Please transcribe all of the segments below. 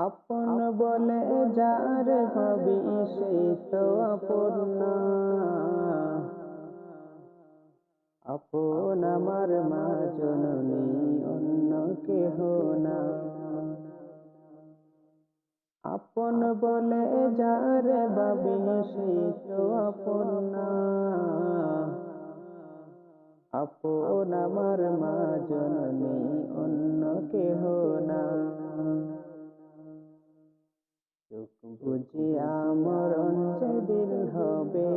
আপন বলে যার ভাবি সেই তো আপন না। আপন আমার মা জননী, অন্য কেহ না। আপন বলে যার ভাবি সেই তো আপন না। আপন আমার মা জননী, অন্য কেহ না। চোখ বুজিয়া মরণ যেদিন হবে,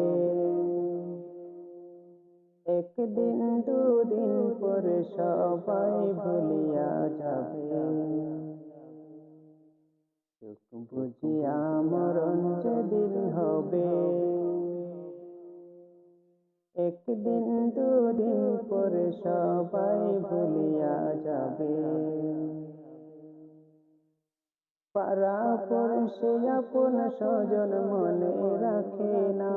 একদিন দুদিন পরে সবাই ভুলিয়া যাবে। চোখ বুজিয়া মরণ যেদিন হবে, একদিন দুদিন পরে সবাই ভুলিয়া যাবে। পাড়া পড়শি আপন স্বজন মনে রাখে না।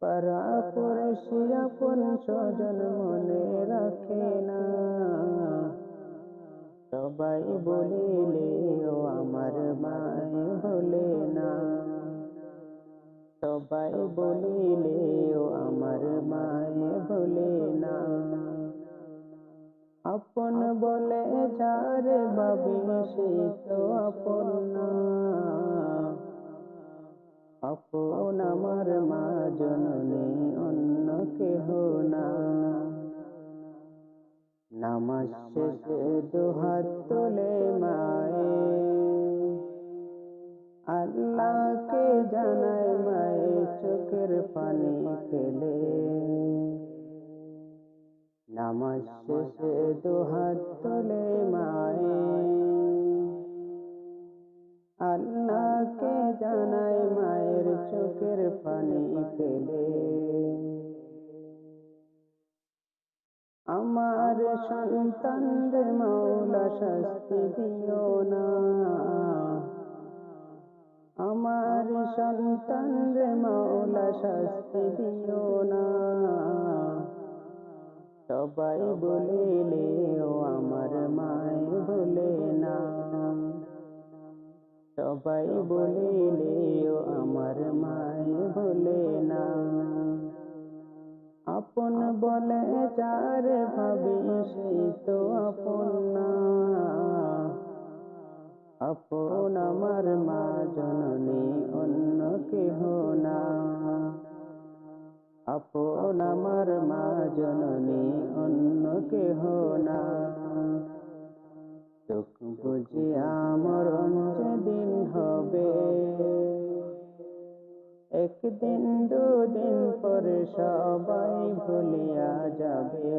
পাড়া পড়শি আপন স্বজন মনে রাখে না। সবাই বলিলে ও আমার মায় বলে না। সবাই বলিলে ও আমার মায় বলে না। আপন বলে যার ভাবি সেই তো আপন না। আপন আমার মা জননী, অন্য কেহ না। নামাজ শেষে দুহাত তুলে মায়ে আল্লাহকে জানায়, মায়ে চোখের পানি ফেলে। নামাজ শেষে দুহাত তুলে মায়ে আল্লাহকে জানায়, মায়ের চোখের পানি ফেলে। আমার সন্তান রে মাওলা শাস্তি দিও না। আমার সন্তান রে মাওলা শাস্তি দিও না। সবাই বলিলে ও আমার মায় বলে না। সবাই বলিলে ও আমার মায় বলে না। আপন বলে যার ভাবি সেই তো আপন না। আপন আমার মা জননী, অন্য কেহ না। আপন আমার মা জননী, অন্য কেহ না। চোখ বুজিয়া মরণ যেদিন হবে, একদিন দুদিন পরে সবাই ভুলিয়া যাবে।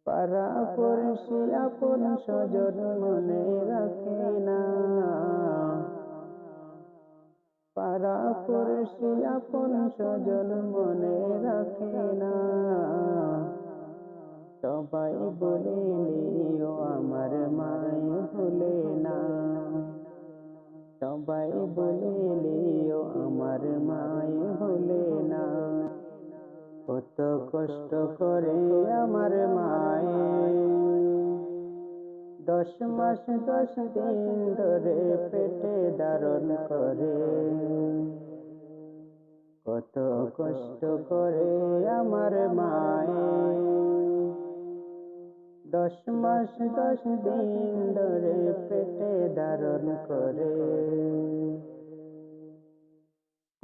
পাড়া পড়শি আপন স্বজন মনে রাখে না। পাড়া পড়শি আপন স্বজন মনে রাখে না। সবাই বলিলে ও আমার মায় ভুলে না। সবাই বলিলে ও আমার মায় ভুলে না। কত কষ্ট করে আমার মায়ে 10 মাস 10 দিন ধরে পেটে ধারণ করে। কত কষ্ট করে আমার মায়ে 10 মাস 10 দিন ধরে পেটে ধারণ করে।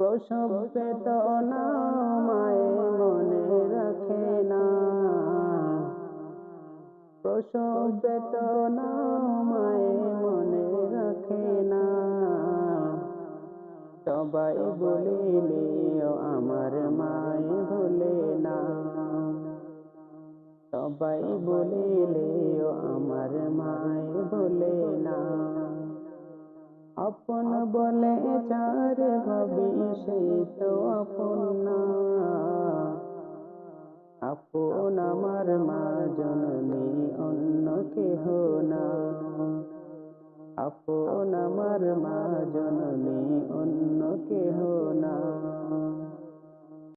প্রসব বেদনা মায়ে মনে রাখে না। প্রসব বেদনা মায়ে মনে রাখে না। সবাই বলিলে ও আমার মায় ভুলে না। সবাই বলিলে ও আমার মায় ভুলে না। আপন বলে যার ভাবি সেই তো আপন না। আপন আমার মা জননী, অন্য কেহ না। আপন আমার মা জননী, অন্য কেহ না।